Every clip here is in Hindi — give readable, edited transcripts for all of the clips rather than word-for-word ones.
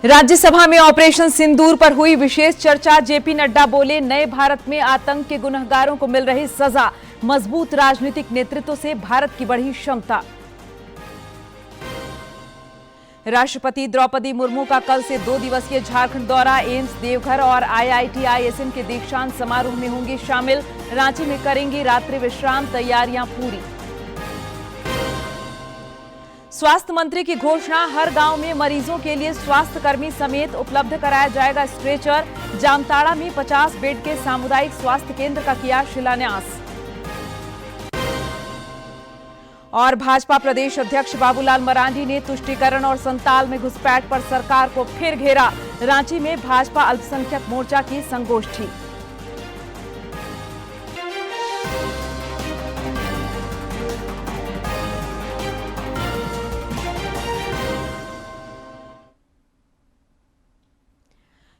राज्यसभा में ऑपरेशन सिंदूर पर हुई विशेष चर्चा। जेपी नड्डा बोले, नए भारत में आतंक के गुनहगारों को मिल रही सजा, मजबूत राजनीतिक नेतृत्व से भारत की बढ़ी क्षमता। राष्ट्रपति द्रौपदी मुर्मू का कल से 2 दिवसीय झारखंड दौरा। एम्स, देवघर और IIT ISM के दीक्षांत समारोह में होंगे शामिल। रांची में करेंगे रात्रि विश्राम, तैयारियां पूरी। स्वास्थ्य मंत्री की घोषणा, हर गांव में मरीजों के लिए स्वास्थ्य कर्मी समेत उपलब्ध कराया जाएगा स्ट्रेचर। जामताड़ा में 50 बेड के सामुदायिक स्वास्थ्य केंद्र का किया शिलान्यास। और भाजपा प्रदेश अध्यक्ष बाबूलाल मरांडी ने तुष्टीकरण और संताल में घुसपैठ पर सरकार को फिर घेरा। रांची में भाजपा अल्पसंख्यक मोर्चा की संगोष्ठी।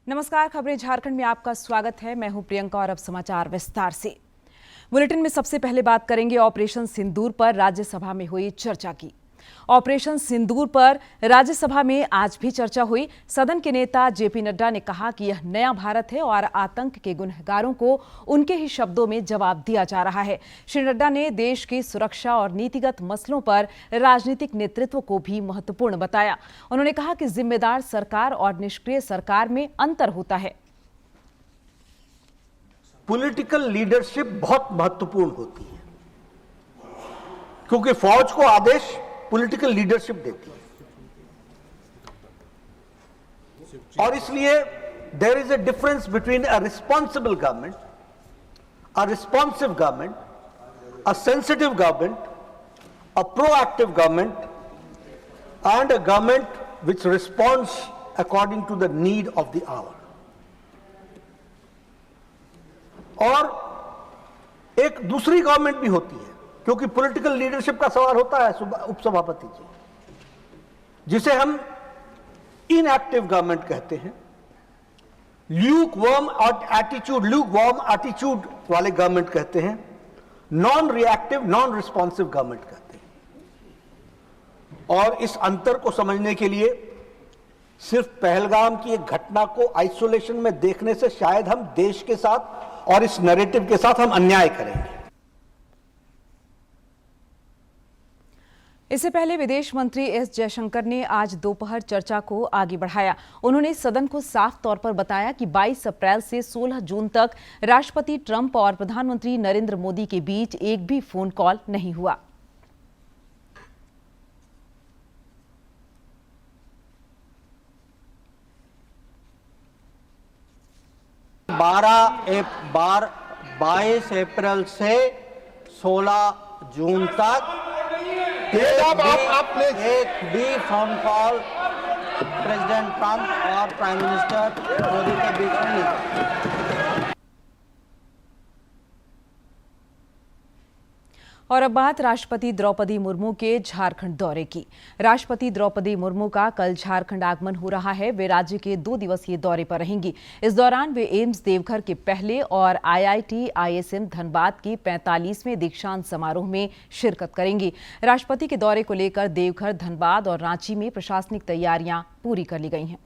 नमस्कार, खबरें झारखंड में आपका स्वागत है। मैं हूं प्रियंका और अब समाचार विस्तार से। बुलेटिन में सबसे पहले बात करेंगे ऑपरेशन सिंदूर पर राज्यसभा में हुई चर्चा की। ऑपरेशन सिंदूर पर राज्यसभा में आज भी चर्चा हुई। सदन के नेता जेपी नड्डा ने कहा कि यह नया भारत है और आतंक के गुनहगारों को उनके ही शब्दों में जवाब दिया जा रहा है। श्री नड्डा ने देश की सुरक्षा और नीतिगत मसलों पर राजनीतिक नेतृत्व को भी महत्वपूर्ण बताया। उन्होंने कहा कि जिम्मेदार सरकार और निष्क्रिय सरकार में अंतर होता है। पॉलिटिकल लीडरशिप बहुत महत्वपूर्ण होती है, क्योंकि फौज को आदेश पॉलिटिकल लीडरशिप देती है, और इसलिए there is a difference between a responsible government, a responsive government, a sensitive government, a proactive government, and a government which responds according to the need of the hour. और एक दूसरी गवर्नमेंट भी होती है, क्योंकि पॉलिटिकल लीडरशिप का सवाल होता है उपसभापति जी, जिसे हम इनएक्टिव गवर्नमेंट कहते हैं, ल्यूक वार्म एटीट्यूड वाले गवर्नमेंट कहते हैं, non reactive, non responsive government कहते हैं। और इस अंतर को समझने के लिए सिर्फ पहलगाम की एक घटना को आइसोलेशन में देखने से शायद हम देश के साथ और इस नैरेटिव के साथ हम अन्याय करेंगे। इससे पहले विदेश मंत्री एस जयशंकर ने आज दोपहर चर्चा को आगे बढ़ाया। उन्होंने सदन को साफ तौर पर बताया कि 22 अप्रैल से 16 जून तक राष्ट्रपति ट्रंप और प्रधानमंत्री नरेंद्र मोदी के बीच एक भी फोन कॉल नहीं हुआ। बार 22 अप्रैल से 16 जून तक एक भी फोन कॉल प्रेसिडेंट ट्रंप और प्राइम मिनिस्टर मोदी के बीच में नहीं। और अब बात राष्ट्रपति द्रौपदी मुर्मू के झारखंड दौरे की। राष्ट्रपति द्रौपदी मुर्मू का कल झारखंड आगमन हो रहा है। वे राज्य के 2 दिवसीय दौरे पर रहेंगी। इस दौरान वे एम्स देवघर के पहले और IIT ISM धनबाद के 45वें दीक्षांत समारोह में शिरकत करेंगी। राष्ट्रपति के दौरे को लेकर देवघर, धनबाद और रांची में प्रशासनिक तैयारियां पूरी कर ली गई हैं।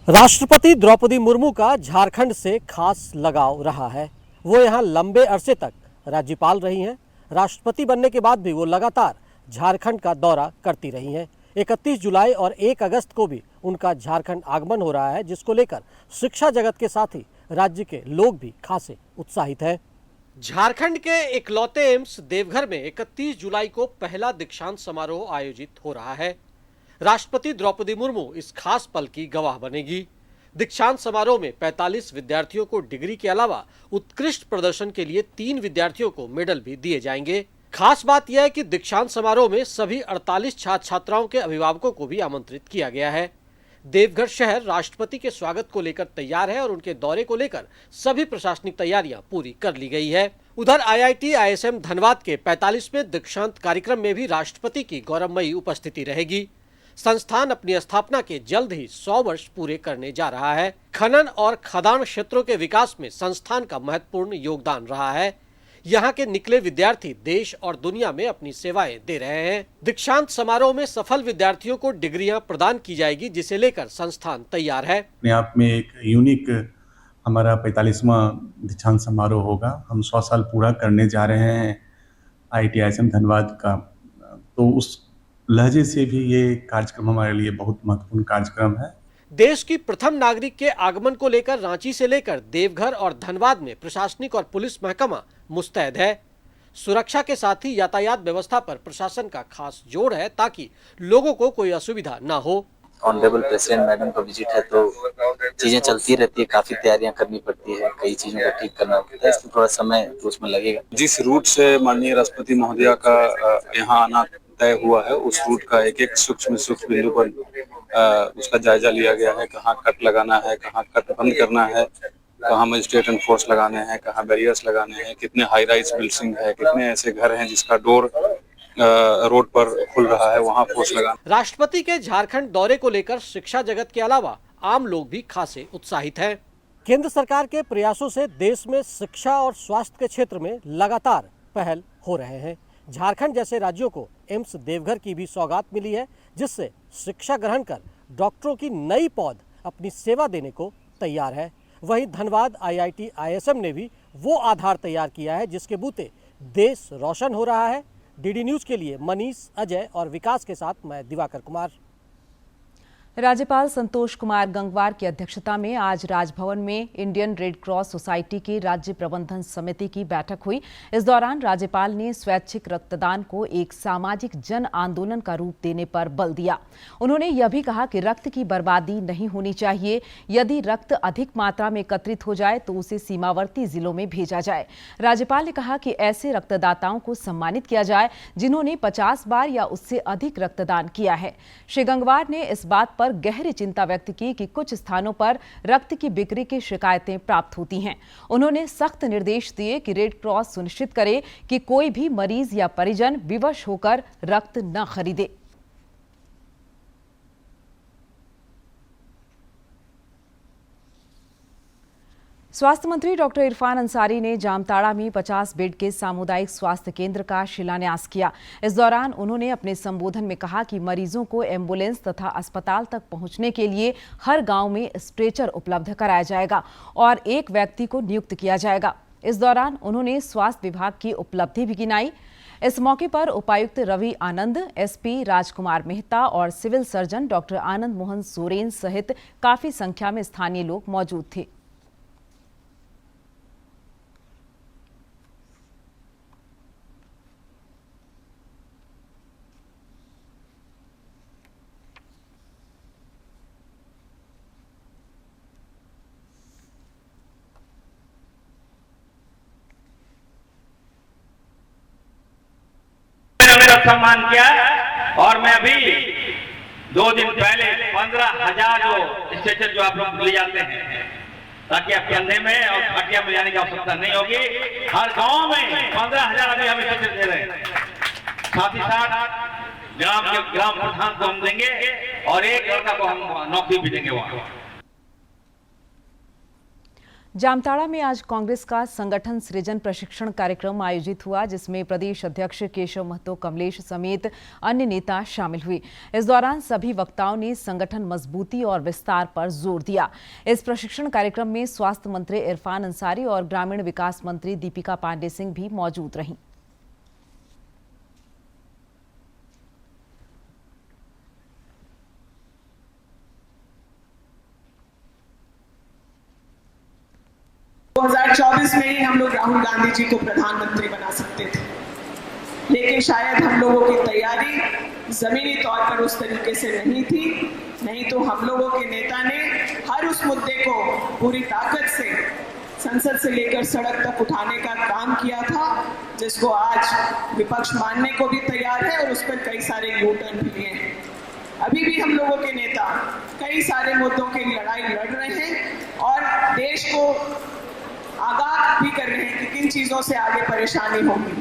राष्ट्रपति द्रौपदी मुर्मू का झारखंड से खास लगाव रहा है। वो यहाँ लंबे अरसे तक राज्यपाल रही हैं। राष्ट्रपति बनने के बाद भी वो लगातार झारखंड का दौरा करती रही हैं। 31 जुलाई और 1 अगस्त को भी उनका झारखंड आगमन हो रहा है, जिसको लेकर शिक्षा जगत के साथ ही राज्य के लोग भी खासे उत्साहित हैं। झारखंड के इकलौते एम्स देवघर में 31 जुलाई को पहला दीक्षांत समारोह आयोजित हो रहा है। राष्ट्रपति द्रौपदी मुर्मू इस खास पल की गवाह बनेगी। दीक्षांत समारोह में 45 विद्यार्थियों को डिग्री के अलावा उत्कृष्ट प्रदर्शन के लिए 3 विद्यार्थियों को मेडल भी दिए जाएंगे। खास बात यह है कि दीक्षांत समारोह में सभी 48 छात्र छात्राओं के अभिभावकों को भी आमंत्रित किया गया है। देवघर शहर राष्ट्रपति के स्वागत को लेकर तैयार है और उनके दौरे को लेकर सभी प्रशासनिक तैयारियां पूरी कर ली गई है। उधर IIT ISM धनबाद के 45वें दीक्षांत कार्यक्रम में भी राष्ट्रपति की गौरवमयी उपस्थिति रहेगी। संस्थान अपनी स्थापना के जल्द ही 100 वर्ष पूरे करने जा रहा है। खनन और खदान क्षेत्रों के विकास में संस्थान का महत्वपूर्ण योगदान रहा है। यहाँ के निकले विद्यार्थी देश और दुनिया में अपनी सेवाएं दे रहे हैं। दीक्षांत समारोह में सफल विद्यार्थियों को डिग्रियां प्रदान की जाएगी, जिसे लेकर संस्थान तैयार है। अपने आप में एक यूनिक हमारा 45वां दीक्षांत समारोह होगा। हम 100 साल पूरा करने जा रहे हैं IIT ISM धनबाद का, तो उस लहजे से भी ये कार्यक्रम हमारे लिए बहुत महत्वपूर्ण कार्यक्रम है। देश की प्रथम नागरिक के आगमन को लेकर रांची से लेकर देवघर और धनबाद में प्रशासनिक और पुलिस महकमा मुस्तैद है। सुरक्षा के साथ ही यातायात व्यवस्था पर प्रशासन का खास जोर है, ताकि लोगों को कोई असुविधा न हो। ऑनरेबल प्रेसिडेंट मैडम का विजिट है तो चीजें चलती रहती है, काफी तैयारियां करनी पड़ती है, कई चीजों को ठीक करना पड़ता है, इसमें थोड़ा समय तो उसमें लगेगा। जिस रूट से माननीय राष्ट्रपति महोदया का यहाँ आना तय हुआ है, उस रूट का एक एक सूक्ष्म बिंदु पर उसका जायजा लिया गया है। कहाँ कट लगाना है, कहाँ कट बंद करना है, कहाँ मजिस्ट्रेट एंड फोर्स लगाने हैं, कहाँ बैरियर्स लगाने हैं, कितने हाई राइज बिल्डिंग है, कितने ऐसे घर हैं जिसका डोर रोड पर खुल रहा है, वहाँ फोर्स लगाना। राष्ट्रपति के झारखंड दौरे को लेकर शिक्षा जगत के अलावा आम लोग भी खासे उत्साहित हैं। केंद्र सरकार के प्रयासों से देश में शिक्षा और स्वास्थ्य के क्षेत्र में लगातार पहल हो रहे हैं। झारखंड जैसे राज्यों को एम्स देवघर की भी सौगात मिली है, जिससे शिक्षा ग्रहण कर डॉक्टरों की नई पौध अपनी सेवा देने को तैयार है। वहीं धनबाद IIT ISM ने भी वो आधार तैयार किया है जिसके बूते देश रोशन हो रहा है। DD न्यूज़ के लिए मनीष, अजय और विकास के साथ मैं दिवाकर कुमार। राज्यपाल संतोष कुमार गंगवार की अध्यक्षता में आज राजभवन में इंडियन रेड क्रॉस सोसाइटी की राज्य प्रबंधन समिति की बैठक हुई। इस दौरान राज्यपाल ने स्वैच्छिक रक्तदान को एक सामाजिक जन आंदोलन का रूप देने पर बल दिया। उन्होंने यह भी कहा कि रक्त की बर्बादी नहीं होनी चाहिए। यदि रक्त अधिक मात्रा में एकत्रित हो जाए तो उसे सीमावर्ती जिलों में भेजा जाए। राज्यपाल ने कहा कि ऐसे रक्तदाताओं को सम्मानित किया जाए जिन्होंने 50 बार या उससे अधिक रक्तदान किया है। श्री गंगवार ने इस बात पर गहरी चिंता व्यक्त की कि कुछ स्थानों पर रक्त की बिक्री की शिकायतें प्राप्त होती हैं। उन्होंने सख्त निर्देश दिए कि रेड क्रॉस सुनिश्चित करे कि कोई भी मरीज या परिजन विवश होकर रक्त न खरीदे। स्वास्थ्य मंत्री डॉक्टर इरफान अंसारी ने जामताड़ा में 50 बेड के सामुदायिक स्वास्थ्य केंद्र का शिलान्यास किया। इस दौरान उन्होंने अपने संबोधन में कहा कि मरीजों को एम्बुलेंस तथा अस्पताल तक पहुंचने के लिए हर गांव में स्ट्रेचर उपलब्ध कराया जाएगा और एक व्यक्ति को नियुक्त किया जाएगा। इस दौरान उन्होंने स्वास्थ्य विभाग की उपलब्धि भी गिनाई। इस मौके पर उपायुक्त रवि आनंद, SP राजकुमार मेहता और civil surgeon doctor Anand Mohan Soren सहित काफी संख्या में स्थानीय लोग मौजूद थे। मेरा सम्मान किया और मैं अभी 2 दिन पहले 15,000 स्ट्रेचर जो आप लोग ले जाते हैं, ताकि आपके अंधे में और खटिया में जाने की आवश्यकता नहीं होगी। हर गांव में 15,000 अभी हम स्ट्रेचर दे रहे हैं। साथ ही साथ ग्राम प्रधान को हम देंगे और एक लड़का को हम नौकरी भी देंगे वहां। जामताड़ा में आज कांग्रेस का संगठन सृजन प्रशिक्षण कार्यक्रम आयोजित हुआ, जिसमें प्रदेश अध्यक्ष केशव महतो कमलेश समेत अन्य नेता शामिल हुए। इस दौरान सभी वक्ताओं ने संगठन मजबूती और विस्तार पर जोर दिया। इस प्रशिक्षण कार्यक्रम में स्वास्थ्य मंत्री इरफान अंसारी और ग्रामीण विकास मंत्री दीपिका पांडे सिंह भी मौजूद रहीं। तो 2024 में ही हम लोग राहुल गांधी जी को प्रधानमंत्री बना सकते थे, लेकिन शायद हम लोगों की तैयारी जमीनी तौर पर उस तरीके से नहीं थी। नहीं तो हम लोगों के नेता ने हर उस मुद्दे को पूरी ताकत से संसद से लेकर सड़क तक उठाने का काम किया था, जिसको आज विपक्ष मानने को भी तैयार है और उस पर कई सारे यू-टर्न भी लिए हैं। अभी भी हम लोगों के नेता कई सारे मुद्दों की लड़ाई लड़ रहे हैं और देश को आगाह भी कर रहे हैं कि किन चीजों से आगे परेशानी होगी।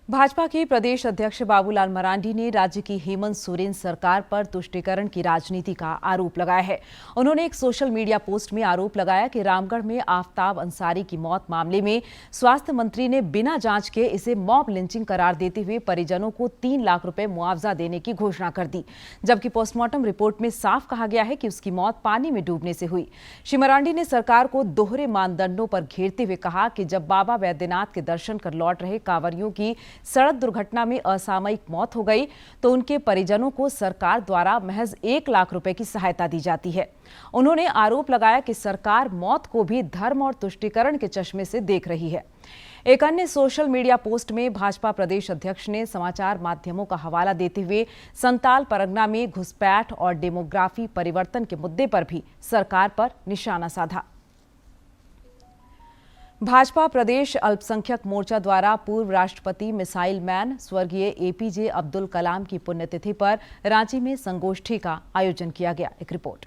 भाजपा के प्रदेश अध्यक्ष बाबूलाल मरांडी ने राज्य की हेमंत सोरेन सरकार पर तुष्टीकरण की राजनीति का आरोप लगाया है। उन्होंने एक सोशल मीडिया पोस्ट में आरोप लगाया कि रामगढ़ में आफ्ताब अंसारी की मौत मामले में स्वास्थ्य मंत्री ने बिना जांच के इसे मॉब लिंचिंग करार देते हुए परिजनों को 3 लाख रुपए मुआवजा देने की घोषणा कर दी, जबकि पोस्टमार्टम रिपोर्ट में साफ कहा गया है कि उसकी मौत पानी में डूबने से हुई। श्री मरांडी ने सरकार को दोहरे मानदंडों पर घेरते हुए कहा कि जब बाबा वैद्यनाथ के दर्शन कर लौट रहे कांवरियों की सड़क दुर्घटना में असामयिक मौत हो गई तो उनके परिजनों को सरकार द्वारा महज 1 लाख रुपए की सहायता दी जाती है। उन्होंने आरोप लगाया कि सरकार मौत को भी धर्म और तुष्टीकरण के चश्मे से देख रही है। एक अन्य सोशल मीडिया पोस्ट में भाजपा प्रदेश अध्यक्ष ने समाचार माध्यमों का हवाला देते हुए संताल परगना में घुसपैठ और डेमोग्राफी परिवर्तन के मुद्दे पर भी सरकार पर निशाना साधा। भाजपा प्रदेश अल्पसंख्यक मोर्चा द्वारा पूर्व राष्ट्रपति मिसाइल मैन स्वर्गीय एपीजे अब्दुल कलाम की पुण्यतिथि पर रांची में संगोष्ठी का आयोजन किया गया। एक रिपोर्ट।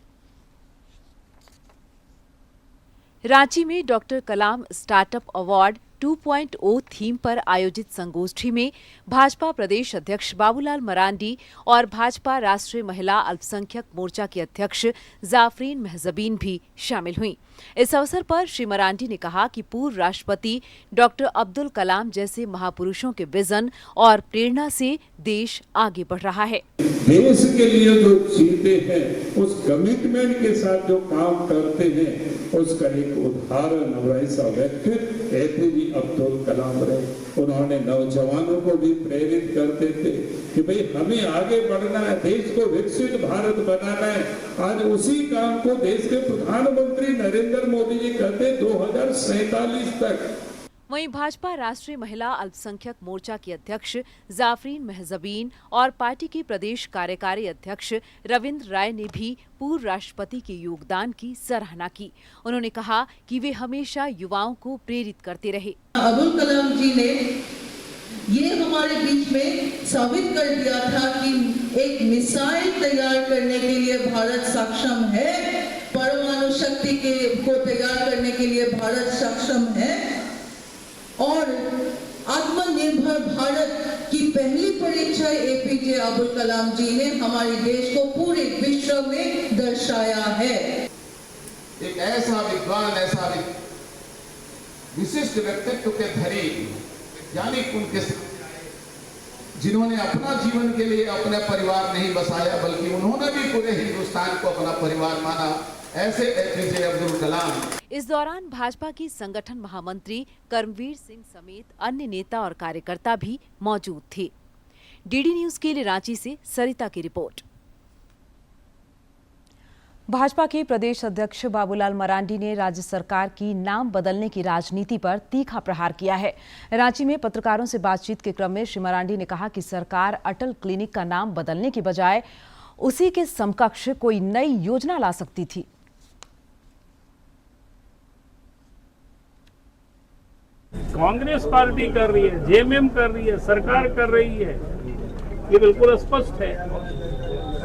रांची में डॉक्टर कलाम स्टार्टअप अवार्ड 2.0 थीम पर आयोजित संगोष्ठी में भाजपा प्रदेश अध्यक्ष बाबूलाल मरांडी और भाजपा राष्ट्रीय महिला अल्पसंख्यक मोर्चा की अध्यक्ष जाफरीन महजबीन भी शामिल हुईं। इस अवसर पर श्री मरांडी ने कहा कि पूर्व राष्ट्रपति डॉक्टर अब्दुल कलाम जैसे महापुरुषों के विजन और प्रेरणा से देश आगे बढ़ रहा है। देश के लिए जो जीते हैं, उस कमिटमेंट के साथ जो काम करते हैं, उसका एक उदाहरण और ऐसा व्यक्तित्व एपीजे अब्दुल कलाम रहे। उन्होंने नौजवानों को भी प्रेरित करते थे कि भाई हमें आगे बढ़ना है, देश को विकसित भारत बनाना है। आज उसी काम को देश के प्रधानमंत्री नरेंद्र मोदी जी करते 2047 तक। वहीं भाजपा राष्ट्रीय महिला अल्पसंख्यक मोर्चा की अध्यक्ष जाफरीन महजबीन और पार्टी की प्रदेश कार्यकारी अध्यक्ष रविंद्र राय ने भी पूर्व राष्ट्रपति के योगदान की सराहना की। उन्होंने कहा कि वे हमेशा युवाओं को प्रेरित करते रहे। अब्दुल कलाम जी ने ये हमारे बीच में साबित कर दिया था कि एक मिसाइल तैयार करने के लिए भारत सक्षम है, परमाणु शक्ति को तैयार करने के लिए भारत सक्षम है और आत्मनिर्भर भारत की पहली परीक्षा एपीजे अब्दुल कलाम जी ने हमारे देश को पूरे विश्व में दर्शाया है। एक ऐसा विद्वान, ऐसा विशिष्ट व्यक्तित्व के धरी वैज्ञानिक उनके जिन्होंने अपना जीवन के लिए अपना परिवार नहीं बसाया, बल्कि उन्होंने भी पूरे हिंदुस्तान को अपना परिवार माना, ऐसे एपीजे अब्दुल कलाम। इस दौरान भाजपा की संगठन महामंत्री कर्मवीर सिंह समेत अन्य नेता और कार्यकर्ता भी मौजूद थे। डीडी न्यूज के लिए रांची से सरिता की रिपोर्ट। भाजपा के प्रदेश अध्यक्ष बाबूलाल मरांडी ने राज्य सरकार की नाम बदलने की राजनीति पर तीखा प्रहार किया है। रांची में पत्रकारों से बातचीत के क्रम में श्री मरांडी ने कहा कि सरकार अटल क्लिनिक का नाम बदलने की बजाय उसी के समकक्ष कोई नई योजना ला सकती थी। कांग्रेस पार्टी कर रही है, जेएमएम कर रही है, सरकार कर रही है, ये बिल्कुल स्पष्ट है।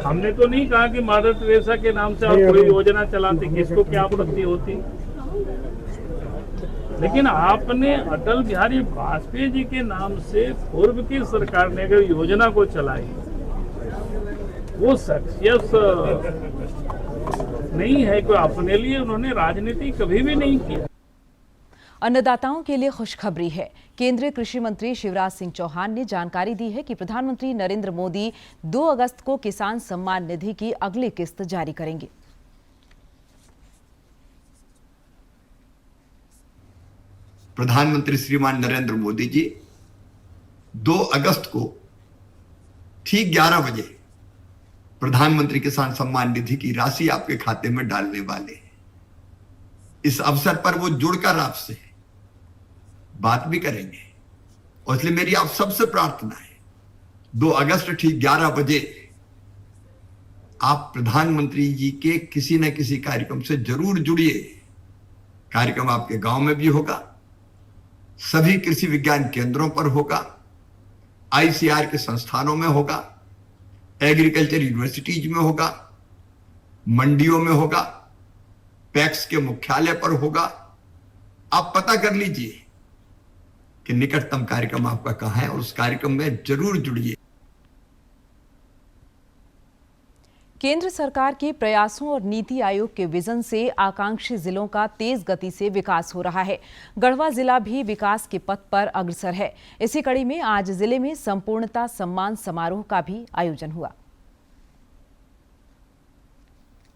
हमने तो नहीं कहा कि मदर टेरेसा के नाम से आप कोई योजना चलाते, किसको क्या आपत्ति होती, लेकिन आपने अटल बिहारी वाजपेयी जी के नाम से पूर्व की सरकार ने अगर योजना को चलाई, वो सक्सेस नहीं है। कोई अपने लिए उन्होंने राजनीति कभी भी नहीं किया। अन्नदाताओं के लिए खुशखबरी है। केंद्रीय कृषि मंत्री शिवराज सिंह चौहान ने जानकारी दी है कि प्रधानमंत्री नरेंद्र मोदी 2 अगस्त को किसान सम्मान निधि की अगली किस्त जारी करेंगे। प्रधानमंत्री श्रीमान नरेंद्र मोदी जी 2 अगस्त को ठीक 11 बजे प्रधानमंत्री किसान सम्मान निधि की राशि आपके खाते में डालने वाले हैं। इस अवसर पर वो जुड़कर आपसे बात भी करेंगे और इसलिए मेरी आप सबसे प्रार्थना है 2 अगस्त ठीक 11 बजे आप प्रधानमंत्री जी के किसी न किसी कार्यक्रम से जरूर जुड़िए। कार्यक्रम आपके गांव में भी होगा, सभी कृषि विज्ञान केंद्रों पर होगा, आईसीआर के संस्थानों में होगा, एग्रीकल्चर यूनिवर्सिटीज में होगा, मंडियों में होगा, पैक्स के मुख्यालय पर होगा। आप पता कर लीजिए कि निकटतम कार्यक्रम आपका कहाँ है और उस कार्यक्रम में जरूर जुड़िए। केंद्र सरकार के प्रयासों और नीति आयोग के विजन से आकांक्षी जिलों का तेज गति से विकास हो रहा है। गढ़वा जिला भी विकास के पथ पर अग्रसर है। इसी कड़ी में आज जिले में संपूर्णता सम्मान समारोह का भी आयोजन हुआ।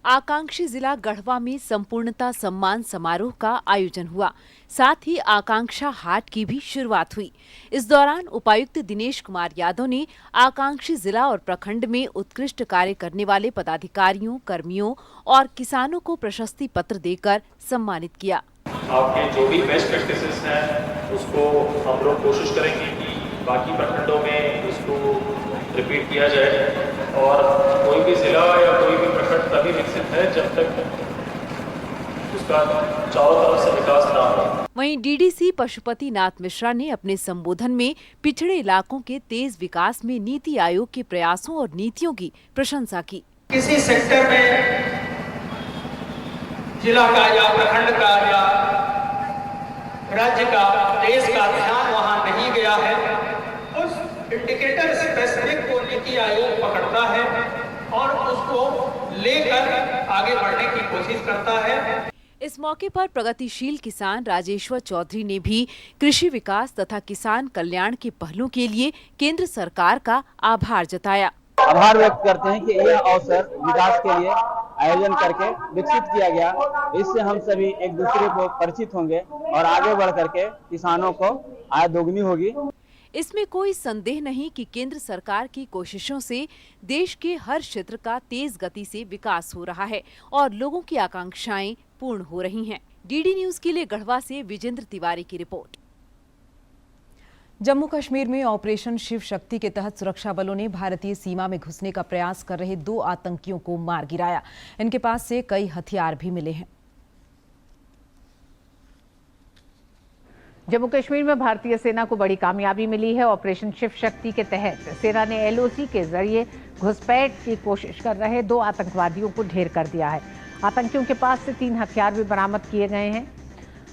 आकांक्षी जिला गढ़वा में संपूर्णता सम्मान समारोह का आयोजन हुआ। साथ ही आकांक्षा हाट की भी शुरुआत हुई। इस दौरान उपायुक्त दिनेश कुमार यादव ने आकांक्षी जिला और प्रखंड में उत्कृष्ट कार्य करने वाले पदाधिकारियों, कर्मियों और किसानों को प्रशस्ति पत्र देकर सम्मानित किया। आपके जो भी बेस्ट प्रैक्टिसेस हैं उसको हम लोग कोशिश करेंगे कि बाकी प्रखंडों में इसको रिपीट किया जाए और कोई भी जिला या कोई भी प्रखंड तभी विकसित है जब तक उसका चारों तरफ से विकास ना हो। वहीं डीडीसी पशुपति नाथ मिश्रा ने अपने संबोधन में पिछड़े इलाकों के तेज विकास में नीति आयोग के प्रयासों और नीतियों की प्रशंसा की। किसी सेक्टर में जिला का या प्रखंड का या राज्य का, देश का ध्यान वहां नहीं गया है, उस इंडिकेटर स्पेसिफिक को नीति आयोग पकड़ता है और उसको लेकर आगे बढ़ने की कोशिश करता है। इस मौके पर प्रगतिशील किसान राजेश्वर चौधरी ने भी कृषि विकास तथा किसान कल्याण के पहलों के लिए केंद्र सरकार का आभार जताया। आभार व्यक्त करते हैं कि यह अवसर विकास के लिए आयोजन करके विकसित किया गया। इससे हम सभी एक दूसरे को परिचित होंगे और आगे बढ़ करके किसानों को आय दोगुनी होगी। इसमें कोई संदेह नहीं कि केंद्र सरकार की कोशिशों से देश के हर क्षेत्र का तेज गति से विकास हो रहा है और लोगों की आकांक्षाएं पूर्ण हो रही हैं। डीडी न्यूज के लिए गढ़वा से विजेंद्र तिवारी की रिपोर्ट। जम्मू कश्मीर में ऑपरेशन शिव शक्ति के तहत सुरक्षा बलों ने भारतीय सीमा में घुसने का प्रयास कर रहे 2 आतंकियों को मार गिराया। इनके पास से कई हथियार भी मिले हैं। जम्मू कश्मीर में भारतीय सेना को बड़ी कामयाबी मिली है। ऑपरेशन शिव शक्ति के तहत सेना ने एलओसी के जरिए घुसपैठ की कोशिश कर रहे 2 आतंकवादियों को ढेर कर दिया है। आतंकियों के पास से 3 हथियार भी बरामद किए गए हैं।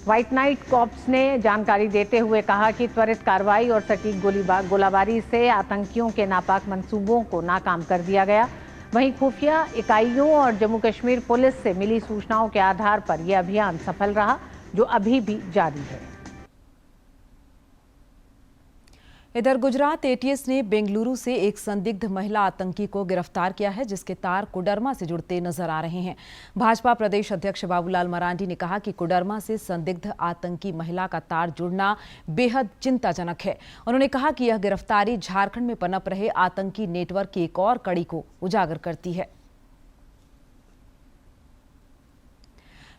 व्हाइट नाइट कॉर्प्स ने जानकारी देते हुए कहा कि त्वरित कार्रवाई और सटीक गोलाबारी से आतंकियों के नापाक मंसूबों को नाकाम कर दिया गया। वहीं खुफिया इकाइयों और जम्मू कश्मीर पुलिस से मिली सूचनाओं के आधार पर यह अभियान सफल रहा, जो अभी भी जारी है। इधर गुजरात एटीएस ने बेंगलुरु से एक संदिग्ध महिला आतंकी को गिरफ्तार किया है, जिसके तार कोडरमा से जुड़ते नजर आ रहे हैं। भाजपा प्रदेश अध्यक्ष बाबूलाल मरांडी ने कहा कि कोडरमा से संदिग्ध आतंकी महिला का तार जुड़ना बेहद चिंताजनक है। उन्होंने कहा कि यह गिरफ्तारी झारखंड में पनप रहे आतंकी नेटवर्क की एक और कड़ी को उजागर करती है।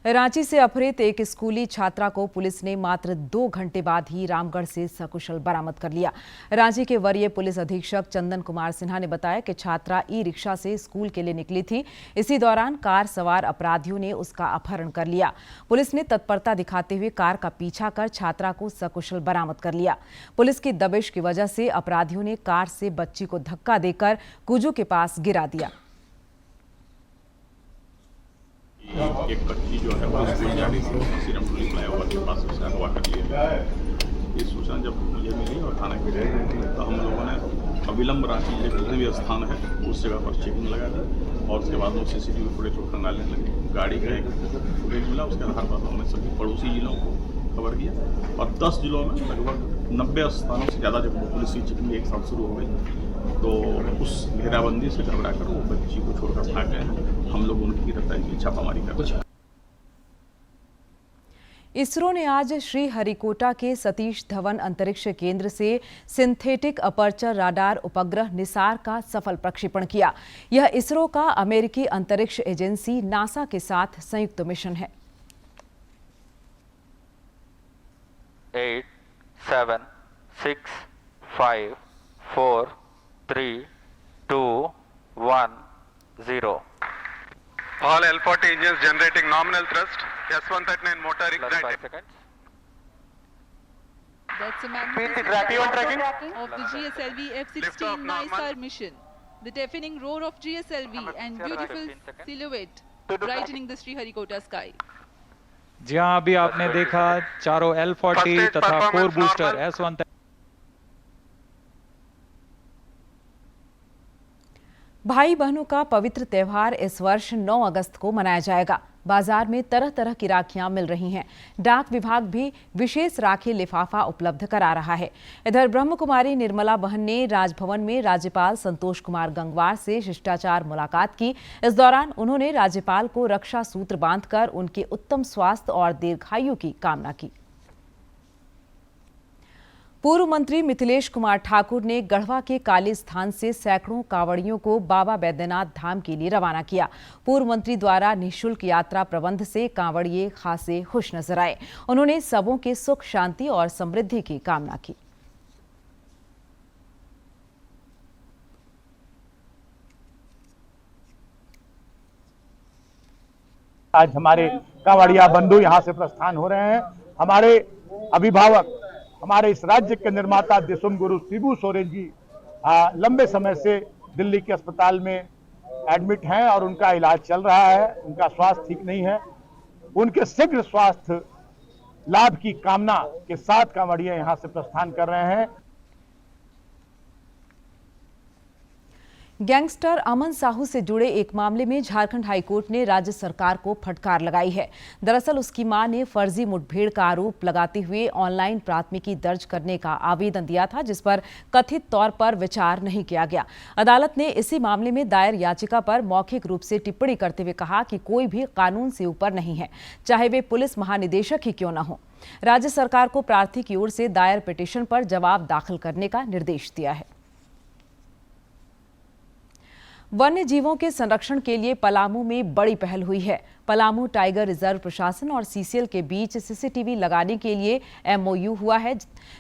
रांची से अपहृत एक स्कूली छात्रा को पुलिस ने मात्र 2 घंटे बाद ही रामगढ़ से सकुशल बरामद कर लिया। रांची के वरीय पुलिस अधीक्षक चंदन कुमार सिन्हा ने बताया कि छात्रा ई-रिक्शा से स्कूल के लिए निकली थी। इसी दौरान कार सवार अपराधियों ने उसका अपहरण कर लिया। पुलिस ने तत्परता दिखाते हुए कार का पीछा कर छात्रा को सकुशल बरामद कर लिया। पुलिस की दबिश की वजह से अपराधियों ने कार से बच्ची को धक्का देकर कुजू के पास गिरा दिया। एक बच्ची जो है वो स्कूल जा रही थी, सिरमपुली फ्लाईओवर के पास उसका अगवा कर लिया गया। ये सूचना जब मुझे मिली और थाना के तो हम लोगों ने अविलंब रांची के जितने भी स्थान है उस जगह पर चेकिंग लगा दी और उसके बाद में CCTV फुटेज को खंगालने लगे। गाड़ी का एक फुटेज मिला, उसके आधार पर हमने सभी पड़ोसी जिलों को खबर किया और 10 जिलों में लगभग 90 स्थानों से ज़्यादा जब पुलिस की चेकिंग एक साथ शुरू हो गई तो उस घेराबंदी से घबरा कर वो बच्ची को छोड़कर भाग गए। हम लोग उनकी गिरफ्तारी की छापामारी कर रहे हैं। इसरो ने आज श्रीहरिकोटा के सतीश धवन अंतरिक्ष केंद्र से सिंथेटिक अपर्चर राडार उपग्रह निसार का सफल प्रक्षेपण किया। यह इसरो का अमेरिकी अंतरिक्ष एजेंसी नासा के साथ संयुक्त मिशन है। 8, 7, 6, 5, 4, 3, 2, 1, 0. All L40 engines generating nominal thrust. S139 motor ignited. 5 seconds. That's a magnificent tracking of the GSLV F-16 NISAR mission. The deafening roar of GSLV and beautiful silhouette brightening the Sriharikota sky. जी हाँ, अभी आपने देखा चारों L40 तथा कोर बूस्टर S1 भाई बहनों का पवित्र त्यौहार इस वर्ष 9 अगस्त को मनाया जाएगा। बाजार में तरह तरह की राखियां मिल रही हैं। डाक विभाग भी विशेष राखी लिफाफा उपलब्ध करा रहा है। इधर ब्रह्म कुमारी निर्मला बहन ने राजभवन में राज्यपाल संतोष कुमार गंगवार से शिष्टाचार मुलाकात की। इस दौरान उन्होंने राज्यपाल को रक्षा सूत्र बांधकर उनके उत्तम स्वास्थ्य और दीर्घायु की कामना की। पूर्व मंत्री मिथिलेश कुमार ठाकुर ने गढ़वा के काली स्थान से सैकड़ों कांवड़ियों को बाबा बैद्यनाथ धाम के लिए रवाना किया। पूर्व मंत्री द्वारा निःशुल्क यात्रा प्रबंध से कांवड़िए खासे खुश नजर आए। उन्होंने सबों के सुख, शांति और समृद्धि की कामना की। आज हमारे कांवड़िया बंधु यहाँ से प्रस्थान हो रहे हैं। हमारे अभिभावक, हमारे इस राज्य के निर्माता दिसुम गुरु शिबू सोरेन जी लंबे समय से दिल्ली के अस्पताल में एडमिट हैं और उनका इलाज चल रहा है। उनका स्वास्थ्य ठीक नहीं है। उनके शीघ्र स्वास्थ्य लाभ की कामना के साथ कांवड़िया यहाँ से प्रस्थान कर रहे हैं। गैंगस्टर अमन साहू से जुड़े एक मामले में झारखंड हाईकोर्ट ने राज्य सरकार को फटकार लगाई है। दरअसल उसकी मां ने फर्जी मुठभेड़ का आरोप लगाते हुए ऑनलाइन प्राथमिकी दर्ज करने का आवेदन दिया था, जिस पर कथित तौर पर विचार नहीं किया गया। अदालत ने इसी मामले में दायर याचिका पर मौखिक रूप से टिप्पणी करते हुए कहा कि कोई भी कानून से ऊपर नहीं है, चाहे वे पुलिस महानिदेशक ही क्यों न हो। राज्य सरकार को प्रार्थी की ओर से दायर पिटीशन पर जवाब दाखिल करने का निर्देश दिया है। वन्य जीवों के संरक्षण के लिए पलामू में बड़ी पहल हुई है। पलामू टाइगर रिजर्व प्रशासन और सीसीएल के बीच सीसीटीवी लगाने के लिए एमओयू हुआ है,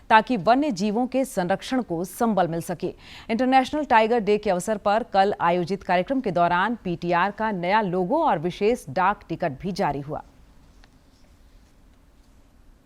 ताकि वन्य जीवों के संरक्षण को संबल मिल सके। इंटरनेशनल टाइगर डे के अवसर पर कल आयोजित कार्यक्रम के दौरान पीटीआर का नया लोगो और विशेष डाक टिकट भी जारी हुआ।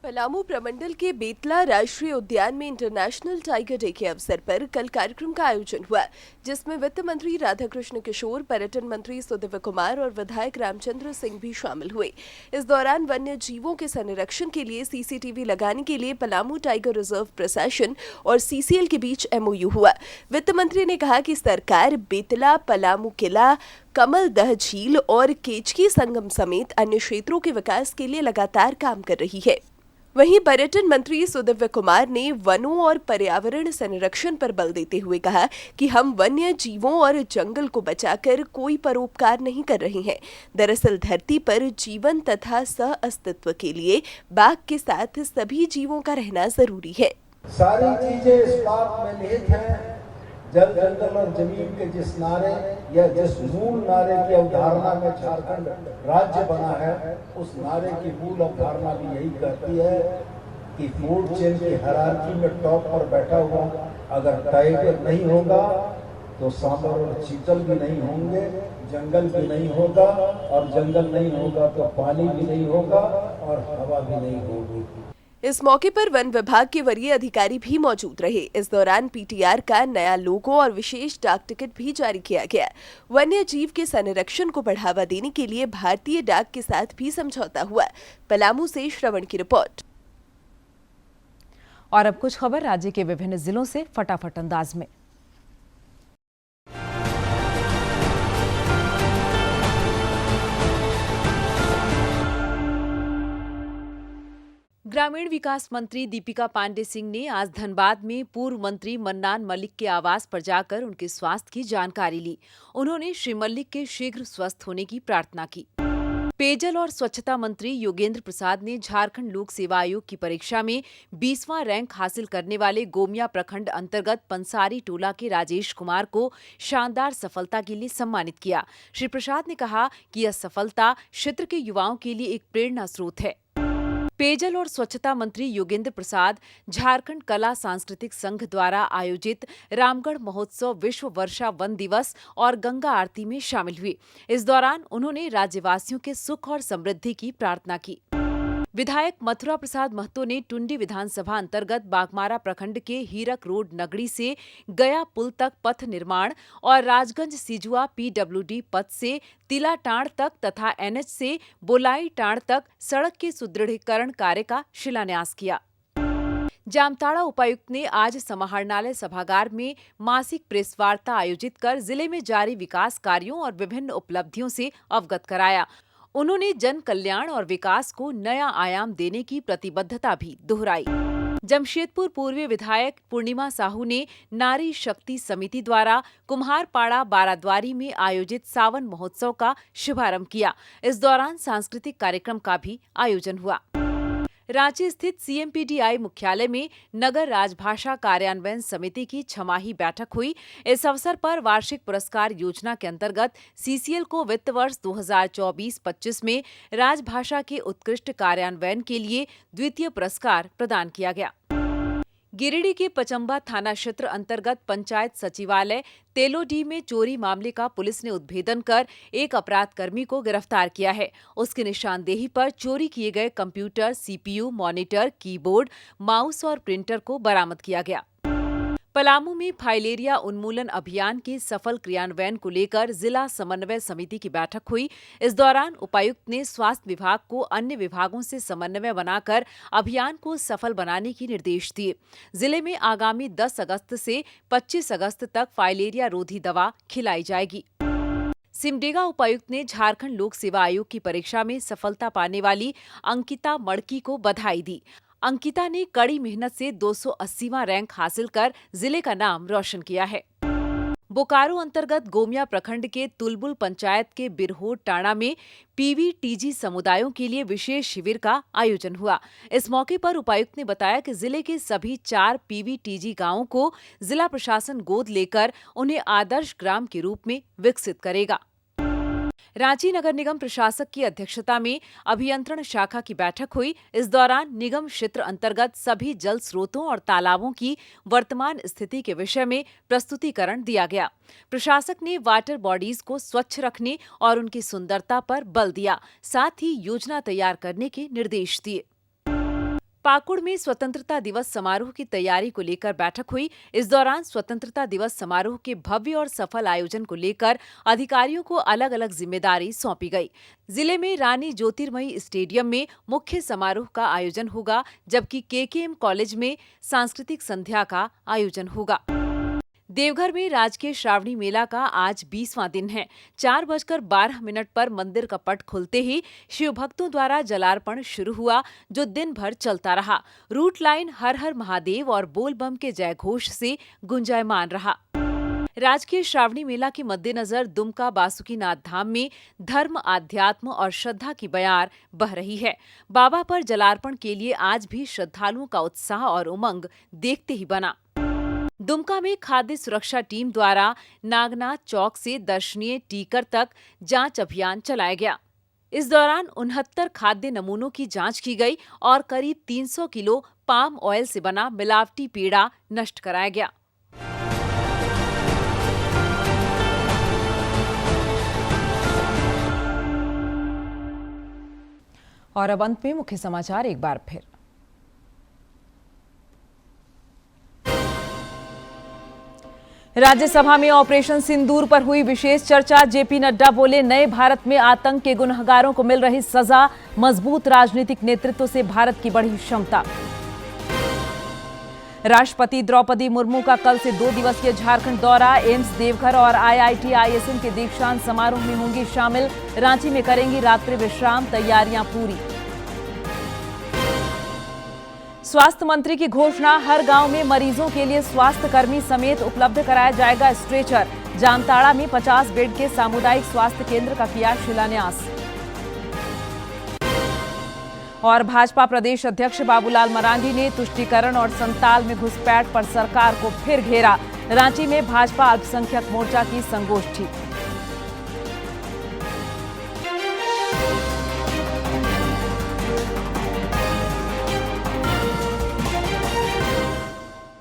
पलामू प्रमंडल के बेतला राष्ट्रीय उद्यान में इंटरनेशनल टाइगर डे के अवसर पर कल कार्यक्रम का आयोजन हुआ, जिसमें वित्त मंत्री राधाकृष्ण किशोर, पर्यटन मंत्री सुदिव्य कुमार और विधायक रामचंद्र सिंह भी शामिल हुए। इस दौरान वन्य जीवों के संरक्षण के लिए सीसीटीवी लगाने के लिए पलामू टाइगर रिजर्व प्रशासन और सीसीएल के बीच एमओयू हुआ। वित्त मंत्री ने कहा कि सरकार बेतला, पलामू किला, कमल दह झील और केचकी संगम समेत अन्य क्षेत्रों के विकास के लिए लगातार काम कर रही है। वहीं पर्यटन मंत्री सुदिव्य कुमार ने वनों और पर्यावरण संरक्षण पर बल देते हुए कहा कि हम वन्य जीवों और जंगल को बचाकर कोई परोपकार नहीं कर रहे हैं। दरअसल धरती पर जीवन तथा सह अस्तित्व के लिए बाघ के साथ सभी जीवों का रहना जरूरी है। सारी चीजें इस बात में निहित हैं। जल, जंगल और जमीन के जिस नारे या जिस मूल नारे की अवधारणा में झारखंड राज्य बना है, उस नारे की मूल अवधारणा भी यही कहती है कि फूड चेन की हायरार्की में टॉप पर बैठा हुआ अगर टाइगर नहीं होगा तो सांबर और चीतल भी नहीं होंगे, जंगल भी नहीं होगा, और जंगल नहीं होगा तो पानी भी नहीं होगा और हवा भी नहीं होगी। इस मौके पर वन विभाग के वरीय अधिकारी भी मौजूद रहे। इस दौरान पीटीआर का नया लोगो और विशेष डाक टिकट भी जारी किया गया। वन्य जीव के संरक्षण को बढ़ावा देने के लिए भारतीय डाक के साथ भी समझौता हुआ। पलामू से श्रवण की रिपोर्ट। और अब कुछ खबर राज्य के विभिन्न जिलों से फटाफट अंदाज में। ग्रामीण विकास मंत्री दीपिका पांडे सिंह ने आज धनबाद में पूर्व मंत्री मन्नान मलिक के आवास पर जाकर उनके स्वास्थ्य की जानकारी ली। उन्होंने श्री मलिक के शीघ्र स्वस्थ होने की प्रार्थना की। पेयजल और स्वच्छता मंत्री योगेंद्र प्रसाद ने झारखंड लोक सेवा आयोग की परीक्षा में 20वां रैंक हासिल करने वाले गोमिया प्रखंड अंतर्गत पंसारी टोला के राजेश कुमार को शानदार सफलता के लिए सम्मानित किया। श्री प्रसाद ने कहा कि यह सफलता क्षेत्र के युवाओं के लिए एक प्रेरणा स्रोत है। पेयजल और स्वच्छता मंत्री योगेंद्र प्रसाद झारखंड कला सांस्कृतिक संघ द्वारा आयोजित रामगढ़ महोत्सव विश्व वर्षा वन दिवस और गंगा आरती में शामिल हुए। इस दौरान उन्होंने राज्यवासियों के सुख और समृद्धि की प्रार्थना की। विधायक मथुरा प्रसाद महतो ने टुंडी विधानसभा अंतर्गत बागमारा प्रखंड के हीरक रोड नगरी से गया पुल तक पथ निर्माण और राजगंज सिजुआ पीडब्ल्यूडी पथ से तिलाटांड़ तक तथा एनएच से बोलाई टांड़ तक सड़क के सुदृढ़ीकरण कार्य का शिलान्यास किया। जामताड़ा उपायुक्त ने आज समाहरणालय सभागार में मासिक प्रेस वार्ता आयोजित कर जिले में जारी विकास कार्यों और विभिन्न उपलब्धियों से अवगत कराया। उन्होंने जन कल्याण और विकास को नया आयाम देने की प्रतिबद्धता भी दोहराई। जमशेदपुर पूर्व विधायक पूर्णिमा साहू ने नारी शक्ति समिति द्वारा कुम्हारपाड़ा बाराद्वारी में आयोजित सावन महोत्सव का शुभारंभ किया। इस दौरान सांस्कृतिक कार्यक्रम का भी आयोजन हुआ। रांची स्थित सीएमपीडीआई मुख्यालय में नगर राजभाषा कार्यान्वयन समिति की छमाही बैठक हुई। इस अवसर पर वार्षिक पुरस्कार योजना के अंतर्गत सीसीएल को वित्त वर्ष 2024-25 में राजभाषा के उत्कृष्ट कार्यान्वयन के लिए द्वितीय पुरस्कार प्रदान किया गया। गिरिडीह के पचंबा थाना क्षेत्र अंतर्गत पंचायत सचिवालय तेलोडी में चोरी मामले का पुलिस ने उद्भेदन कर एक अपराधकर्मी को गिरफ्तार किया है। उसकी निशानदेही पर चोरी किए गए computer, CPU, monitor, keyboard, mouse और प्रिंटर को बरामद किया गया। पलामू में फाइलेरिया उन्मूलन अभियान के सफल क्रियान्वयन को लेकर जिला समन्वय समिति की बैठक हुई। इस दौरान उपायुक्त ने स्वास्थ्य विभाग को अन्य विभागों से समन्वय बनाकर अभियान को सफल बनाने के निर्देश दिए। जिले में आगामी 10 अगस्त से 25 अगस्त तक फाइलेरिया रोधी दवा खिलाई जाएगी। सिमडेगा उपायुक्त ने झारखंड लोक सेवा आयोग की परीक्षा में सफलता पाने वाली अंकिता मड़की को बधाई दी। अंकिता ने कड़ी मेहनत से 280वां रैंक हासिल कर जिले का नाम रोशन किया है। बोकारो अंतर्गत गोमिया प्रखंड के तुलबुल पंचायत के बिरहोट टाणा में पीवीटीजी समुदायों के लिए विशेष शिविर का आयोजन हुआ। इस मौके पर उपायुक्त ने बताया कि जिले के सभी 4 पीवीटीजी गांवों को जिला प्रशासन गोद लेकर उन्हें आदर्श ग्राम के रूप में विकसित करेगा। रांची नगर निगम प्रशासक की अध्यक्षता में अभियंत्रण शाखा की बैठक हुई। इस दौरान निगम क्षेत्र अंतर्गत सभी जल स्रोतों और तालाबों की वर्तमान स्थिति के विषय में प्रस्तुतिकरण दिया गया। प्रशासक ने वाटर बॉडीज को स्वच्छ रखने और उनकी सुंदरता पर बल दिया, साथ ही योजना तैयार करने के निर्देश दिए। पाकुड़ में स्वतंत्रता दिवस समारोह की तैयारी को लेकर बैठक हुई। इस दौरान स्वतंत्रता दिवस समारोह के भव्य और सफल आयोजन को लेकर अधिकारियों को अलग अलग जिम्मेदारी सौंपी गई। जिले में रानी ज्योतिर्मयी स्टेडियम में मुख्य समारोह का आयोजन होगा, जबकि केकेएम कॉलेज में सांस्कृतिक संध्या का आयोजन होगा। देवघर में राजकीय श्रावणी मेला का आज 20वां दिन है। 4:12 पर मंदिर का पट खुलते ही शिव भक्तों द्वारा जलार्पण शुरू हुआ, जो दिन भर चलता रहा। रूट लाइन हर हर महादेव और बोल बम के जयघोष से गुंजायमान रहा। राजकीय श्रावणी मेला के मद्देनजर दुमका बासुकीनाथ धाम में धर्म, आध्यात्म और श्रद्धा की बयार बह रही है। बाबा पर जलार्पण के लिए आज भी श्रद्धालुओं का उत्साह और उमंग देखते ही बना। दुमका में खाद्य सुरक्षा टीम द्वारा नागनाथ चौक से दर्शनीय टीकर तक जांच अभियान चलाया गया। इस दौरान 69 खाद्य नमूनों की जांच की गई और करीब 300 किलो पाम ऑयल से बना मिलावटी पेड़ा नष्ट कराया गया। और अब अंत में मुख्य समाचार एक बार फिर। राज्यसभा में ऑपरेशन सिंदूर पर हुई विशेष चर्चा। जेपी नड्डा बोले, नए भारत में आतंक के गुनहगारों को मिल रही सजा, मजबूत राजनीतिक नेतृत्व से भारत की बढ़ी क्षमता। राष्ट्रपति द्रौपदी मुर्मू का कल से 2 दिवसीय झारखंड दौरा। एम्स, देवघर और आईआईटी आईएसएम के दीक्षांत समारोह में होंगी शामिल। रांची में करेंगी रात्रि विश्राम, तैयारियां पूरी। स्वास्थ्य मंत्री की घोषणा, हर गांव में मरीजों के लिए स्वास्थ्य कर्मी समेत उपलब्ध कराया जाएगा स्ट्रेचर। जामताड़ा में 50 बेड के सामुदायिक स्वास्थ्य केंद्र का किया शिलान्यास। और भाजपा प्रदेश अध्यक्ष बाबूलाल मरांडी ने तुष्टीकरण और संताल में घुसपैठ पर सरकार को फिर घेरा। रांची में भाजपा अल्पसंख्यक मोर्चा की संगोष्ठी।